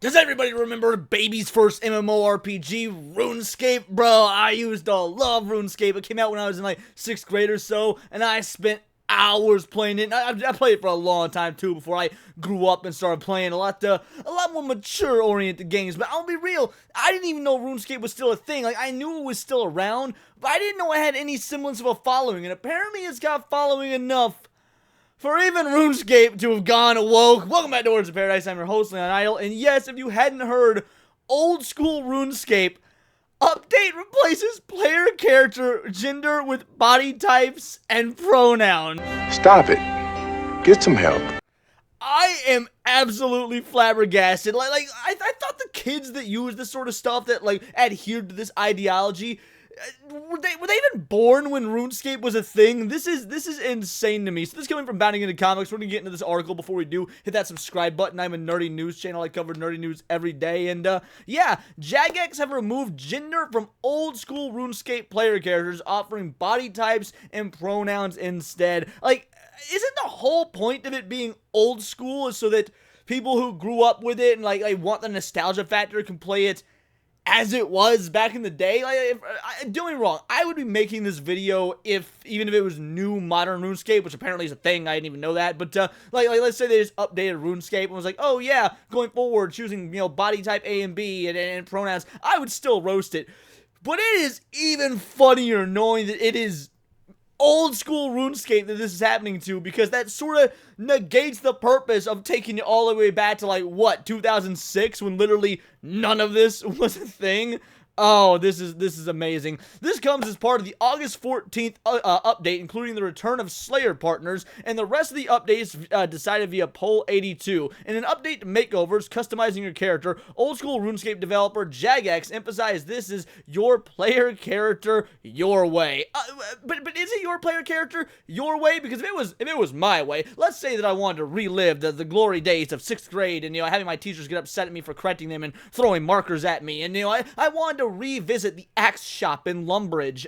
Does everybody remember baby's first MMORPG, Runescape? Bro, I used to love Runescape. It came out when I was in like 6th grade or so, and I spent hours playing it. I played it for a long time too before I grew up and started playing a lot more mature oriented games. But I'll be real, I didn't even know RuneScape was still a thing. Like, I knew it was still around, but I didn't know it had any semblance of a following, and apparently it's got following enough for even RuneScape to have gone awoke. Welcome back to Words of Paradise. I'm your host, Leon Idle. And yes, if you hadn't heard, old school RuneScape update replaces player character gender with body types and pronoun. Stop it. Get some help. I am absolutely flabbergasted. I thought the kids that use this sort of stuff, that like adhered to this ideology, were they even born when RuneScape was a thing? This is insane to me. So this is coming from Bounding Into Comics. We're gonna get into this article. Before we do, hit that subscribe button. I'm a nerdy news channel. I cover nerdy news every day. And yeah, Jagex have removed gender from old school RuneScape player characters, offering body types and pronouns instead. Like, isn't the whole point of it being old school is so that people who grew up with it and like want the nostalgia factor can play it as it was back in the day? Like, don't get me wrong, I would be making this video even if it was new modern RuneScape, which apparently is a thing. I didn't even know that. But like let's say they just updated RuneScape and was like, oh yeah, going forward, choosing body type A and B and pronouns, I would still roast it. But it is even funnier knowing that it is old school RuneScape that this is happening to, because that sort of negates the purpose of taking it all the way back to like, what, 2006, when literally none of this was a thing. Oh, this is amazing. This comes as part of the August 14th update, including the return of Slayer partners, and the rest of the updates decided via Poll 82. In an update to makeovers, customizing your character, old school RuneScape developer Jagex emphasized this is your player character your way. But is it your player character your way? Because if it was my way, let's say that I wanted to relive the glory days of 6th grade, and having my teachers get upset at me for correcting them and throwing markers at me, and I wanted to revisit the axe shop in Lumbridge.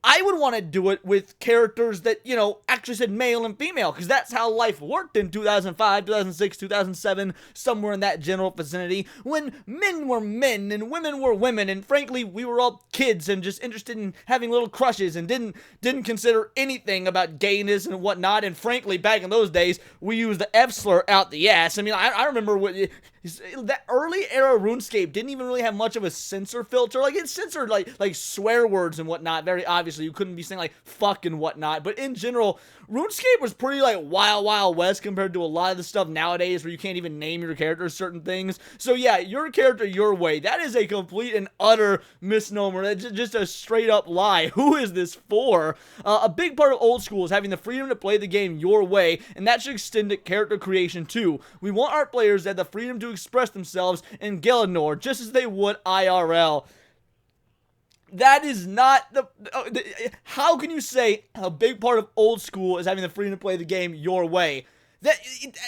I would want to do it with characters that, actually said male and female, because that's how life worked in 2005, 2006, 2007, somewhere in that general vicinity, when men were men and women were women, and frankly, we were all kids and just interested in having little crushes and didn't consider anything about gayness and whatnot. And frankly, back in those days, we used the F slur out the ass. I mean, I remember that early era RuneScape didn't even really have much of a censor filter. Like, it censored like swear words and whatnot, very obviously. You couldn't be saying like fuck and whatnot, but in general, RuneScape was pretty like wild west compared to a lot of the stuff nowadays where you can't even name your character certain things. So yeah, your character your way, that is a complete and utter misnomer. That's just a straight up lie. Who is this for? A big part of old school is having the freedom to play the game your way, and that should extend to character creation too. We want our players to have the freedom to express themselves in Galenor just as they would IRL. That is not how can you say a big part of old school is having the freedom to play the game your way? That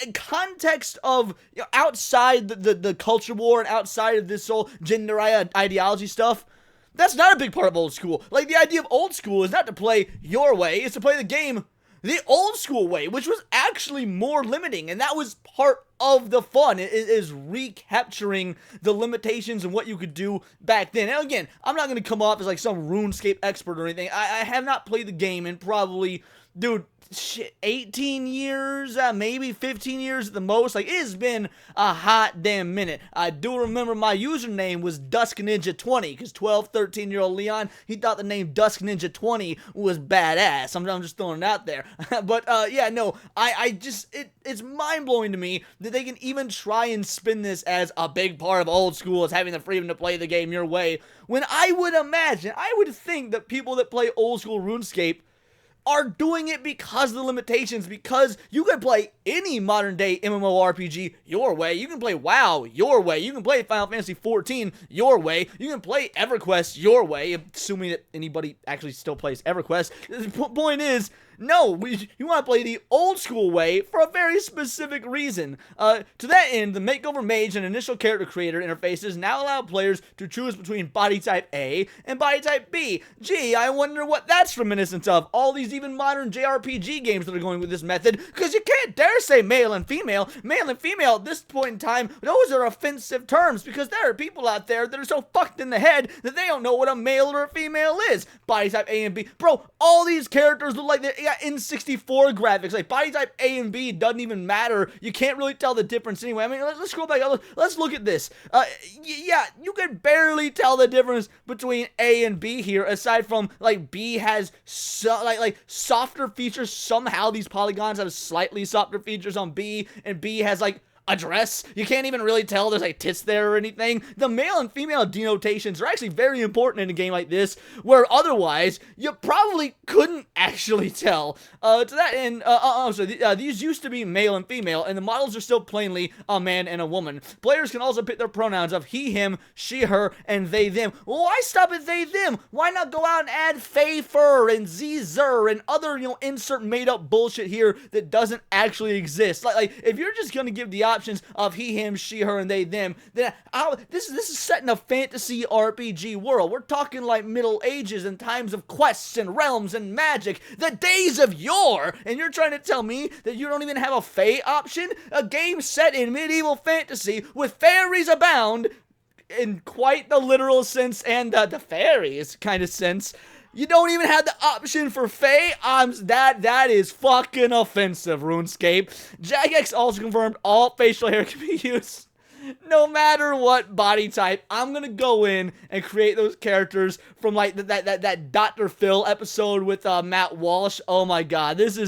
in context of outside the culture war and outside of this whole gender ideology stuff, that's not a big part of old school. Like, the idea of old school is not to play your way, it's to play the game the old school way, which was actually more limiting, and that was part of the fun. It is recapturing the limitations and what you could do back then. And again, I'm not going to come off as like some RuneScape expert or anything. I have not played the game in probably, dude, 18 years, maybe 15 years at the most. Like, it has been a hot damn minute. I do remember my username was Dusk Ninja 20, because 12, 13-year-old Leon, he thought the name Dusk Ninja 20 was badass. I'm just throwing it out there. But yeah, no, it's mind-blowing to me that they can even try and spin this as a big part of old school, as having the freedom to play the game your way, when I would think that people that play old school RuneScape are doing it because of the limitations, because you can play any modern day MMORPG your way. You can play WoW your way. You can play Final Fantasy XIV your way. You can play EverQuest your way, assuming that anybody actually still plays EverQuest. The point is, No, you want to play the old school way for a very specific reason. To that end, the Makeover Mage and Initial Character Creator interfaces now allow players to choose between body type A and body type B. Gee, I wonder what that's reminiscent of. All these even modern JRPG games that are going with this method, because you can't dare say male and female. Male and female at this point in time, those are offensive terms, because there are people out there that are so fucked in the head that they don't know what a male or a female is. Body type A and B. Bro, all these characters look like they got N64 graphics. Like, body type A and B doesn't even matter. You can't really tell the difference anyway. I mean, let's scroll back. Let's look at this. Yeah, you can barely tell the difference between A and B here, aside from, like, B has like softer features. Somehow these polygons have slightly softer features on B, and B has, like, a dress. You can't even really tell there's like tits there or anything. The male and female denotations are actually very important in a game like this, where otherwise you probably couldn't actually tell. To that end, these used to be male and female, and the models are still plainly a man and a woman. Players can also pick their pronouns of he, him, she, her, and they, them. Well, why stop at they, them? Why not go out and add fey, fur, and zer, and other, insert made-up bullshit here that doesn't actually exist? Like if you're just gonna give the options of he, him, she, her, and they, them, then this is set in a fantasy RPG world. We're talking like Middle Ages and times of quests and realms and magic, the days of yore, and you're trying to tell me that you don't even have a fae option? A game set in medieval fantasy with fairies abound, in quite the literal sense and the fairies kind of sense. You don't even have the option for Fae? That is fucking offensive, RuneScape. Jagex also confirmed all facial hair can be used no matter what body type. I'm gonna go in and create those characters from like that Dr. Phil episode with Matt Walsh. Oh my god, this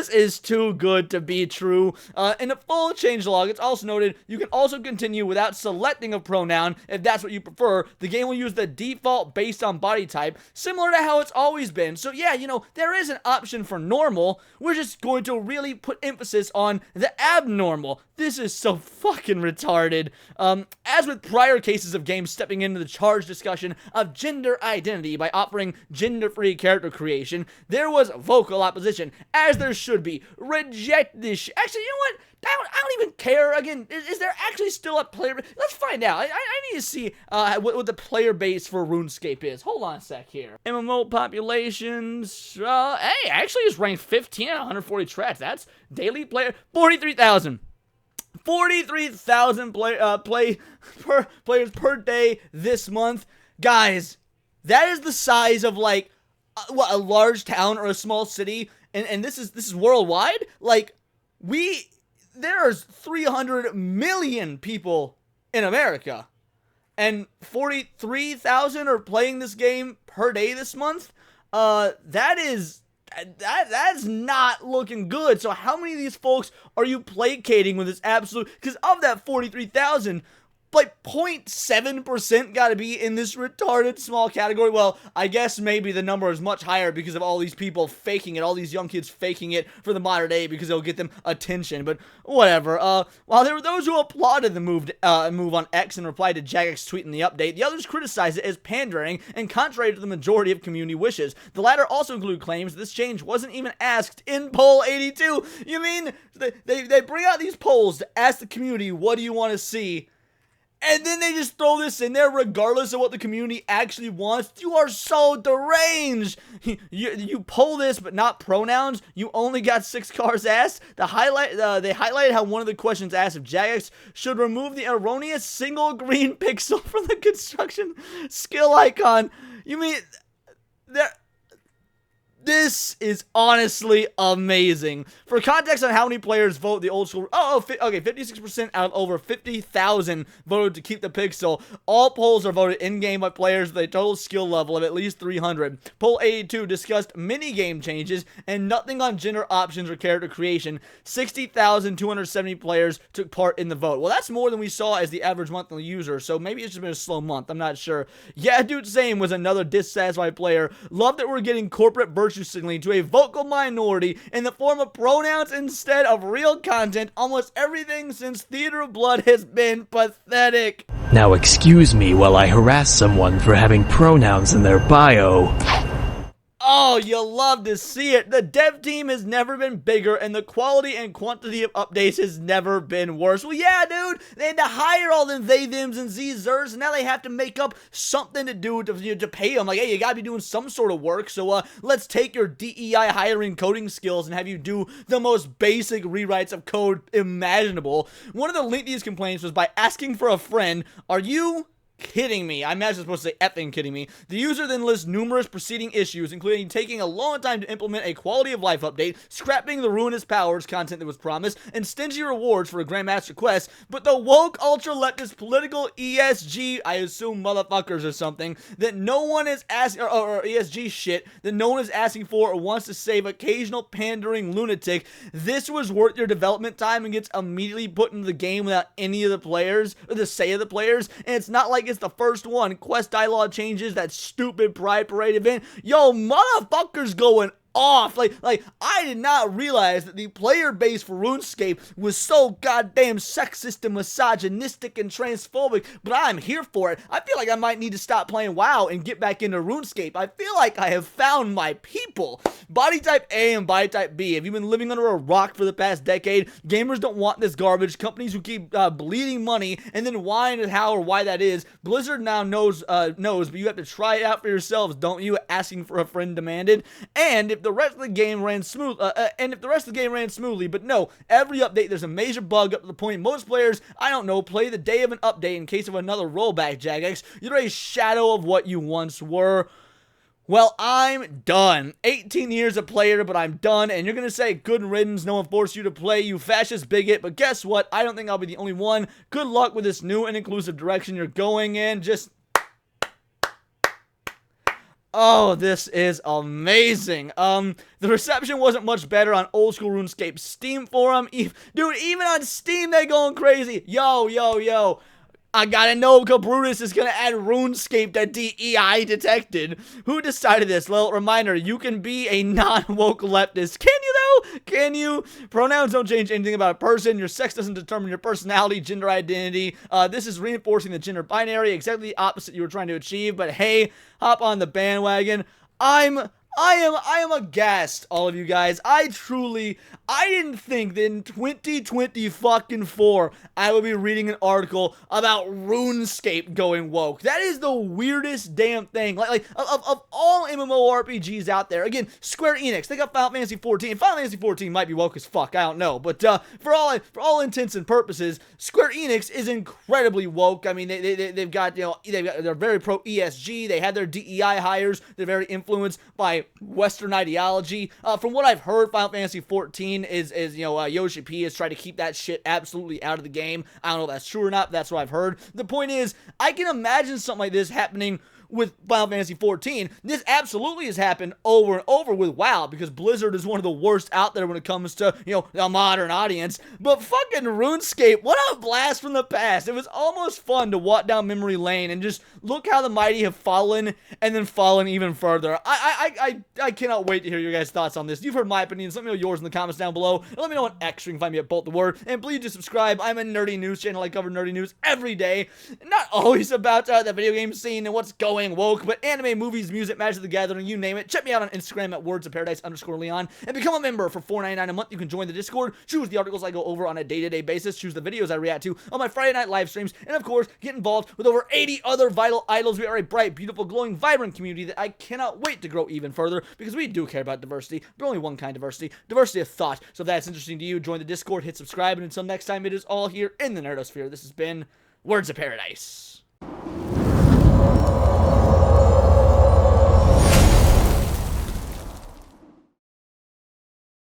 is too good to be true. In the full changelog, it's also noted you can also continue without selecting a pronoun if that's what you prefer. The game will use the default based on body type, similar to how it's always been. So yeah, there is an option for normal. We're just going to really put emphasis on the abnormal. This is so fucking retarded. As with prior cases of games stepping into the charged discussion of gender identity by offering gender-free character creation, there was vocal opposition, as there should be. Reject this Actually, you know what? I don't even care. Again, is there actually still a player? Let's find out. I need to see what the player base for RuneScape is. Hold on a sec here. MMO populations. Hey, actually it's ranked 15 out of 140 tracks. That's daily player 43,000. 43,000 players per day this month. Guys, that is the size of like a large town or a small city, and this is worldwide. Like there's 300 million people in America, and 43,000 are playing this game per day this month. That's not looking good. So how many of these folks are you placating with this absolute? Because of that 43,000, like 0.7% gotta be in this retarded small category. Well, I guess maybe the number is much higher because of all these people faking it, all these young kids faking it for the modern day because it'll get them attention, but whatever. While there were those who applauded the move on X and replied to Jagex tweet in the update, the others criticized it as pandering and contrary to the majority of community wishes. The latter also include claims this change wasn't even asked in poll 82. You mean they bring out these polls to ask the community, what do you want to see? And then they just throw this in there regardless of what the community actually wants. You are so deranged. You poll this, but not pronouns. You only got 6 cars asked. They highlighted how one of the questions asked if Jagex should remove the erroneous single green pixel from the construction skill icon. You mean this is honestly amazing. For context on how many players vote the old school, okay, 56% out of over 50,000 voted to keep the pixel. All polls are voted in-game by players with a total skill level of at least 300. Poll 82 discussed many game changes and nothing on gender options or character creation. 60,270 players took part in the vote. Well, that's more than we saw as the average monthly user, so maybe it's just been a slow month. I'm not sure. Yeah, dude, same was another dissatisfied player. Love that we're getting corporate virtue signaling to a vocal minority in the form of pronouns instead of real content. Almost everything since Theater of Blood has been pathetic. Now excuse me while I harass someone for having pronouns in their bio. Oh, you'll love to see it. The dev team has never been bigger, and the quality and quantity of updates has never been worse. Well, yeah, dude, they had to hire all them they, thems, and zers, and now they have to make up something to do to pay them. Like, hey, you gotta be doing some sort of work, so let's take your DEI hiring coding skills and have you do the most basic rewrites of code imaginable. One of the lengthiest complaints was by asking for a friend. Are you kidding me? I imagine I'm supposed to say effing kidding me. The user then lists numerous preceding issues, including taking a long time to implement a quality of life update, scrapping the ruinous powers content that was promised, and stingy rewards for a Grandmaster quest. But the woke ultra-leftist political ESG, I assume motherfuckers or something, that no one is asking, or ESG shit, that no one is asking for or wants to save occasional pandering lunatic, this was worth your development time and gets immediately put into the game without any of the players, or the say of the players, and it's not like it's the first one. Quest dialogue changes, that stupid Pride Parade event. Yo, motherfuckers going off. Like I did not realize that the player base for RuneScape was so goddamn sexist and misogynistic and transphobic, but I'm here for it. I feel like I might need to stop playing WoW and get back into RuneScape. I feel like I have found my people. Body type A and body type B. Have you been living under a rock for the past decade? Gamers don't want this garbage. Companies who keep bleeding money and then whine at how or why that is. Blizzard now knows, but you have to try it out for yourselves, don't you? Asking for a friend demanded. And if the rest of the game ran smoothly, but no, every update there's a major bug up to the point most players, I don't know, play the day of an update in case of another rollback, Jagex. You're a shadow of what you once were. Well, I'm done. 18 years a player, but I'm done. And you're going to say, good riddance, no one forced you to play, you fascist bigot. But guess what? I don't think I'll be the only one. Good luck with this new and inclusive direction you're going in. Just... oh, this is amazing. The reception wasn't much better on old school RuneScape Steam forum. Dude, even on Steam, they going crazy. Yo. I gotta know Brutus is gonna add RuneScape to DEI detected. Who decided this? Little reminder, you can be a non-woke leftist. Can you though? Can you? Pronouns don't change anything about a person. Your sex doesn't determine your personality, gender identity. This is reinforcing the gender binary, exactly the opposite you were trying to achieve. But hey, hop on the bandwagon. I am aghast, all of you guys. I didn't think that in 2024 I would be reading an article about RuneScape going woke. That is the weirdest damn thing. Like of all MMORPGs out there, again, Square Enix, they got Final Fantasy 14. Final Fantasy 14 might be woke as fuck, I don't know. But for all intents and purposes, Square Enix is incredibly woke. I mean, they've got, they're very pro ESG. They had their DEI hires. They're very influenced by Western ideology. From what I've heard, Final Fantasy 14 is Yoshi P has tried to keep that shit absolutely out of the game. I don't know if that's true or not, but that's what I've heard. The point is, I can imagine something like this happening with Final Fantasy 14. This absolutely has happened over and over with WoW, because Blizzard is one of the worst out there when it comes to, the modern audience. But fucking RuneScape, what a blast from the past. It was almost fun to walk down memory lane and just look how the mighty have fallen and then fallen even further. I cannot wait to hear your guys' thoughts on this. You've heard my opinions. Let me know yours in the comments down below. And let me know on X, you can find me at Bolt the Word. And please do subscribe. I'm a nerdy news channel. I cover nerdy news every day. Not always about the video game scene and what's going woke, but anime, movies, music, Magic the Gathering, you name it. Check me out on Instagram at wordsofparadise_Leon and become a member for $4.99 a month. You can join the Discord, choose the articles I go over on a day-to-day basis, choose the videos I react to on my Friday night live streams, and of course, get involved with over 80 other vital idols. We are a bright, beautiful, glowing, vibrant community that I cannot wait to grow even further, because we do care about diversity, but only one kind of diversity of thought. So if that's interesting to you, join the Discord, hit subscribe, and until next time, it is all here in the Nerdosphere. This has been Words of Paradise.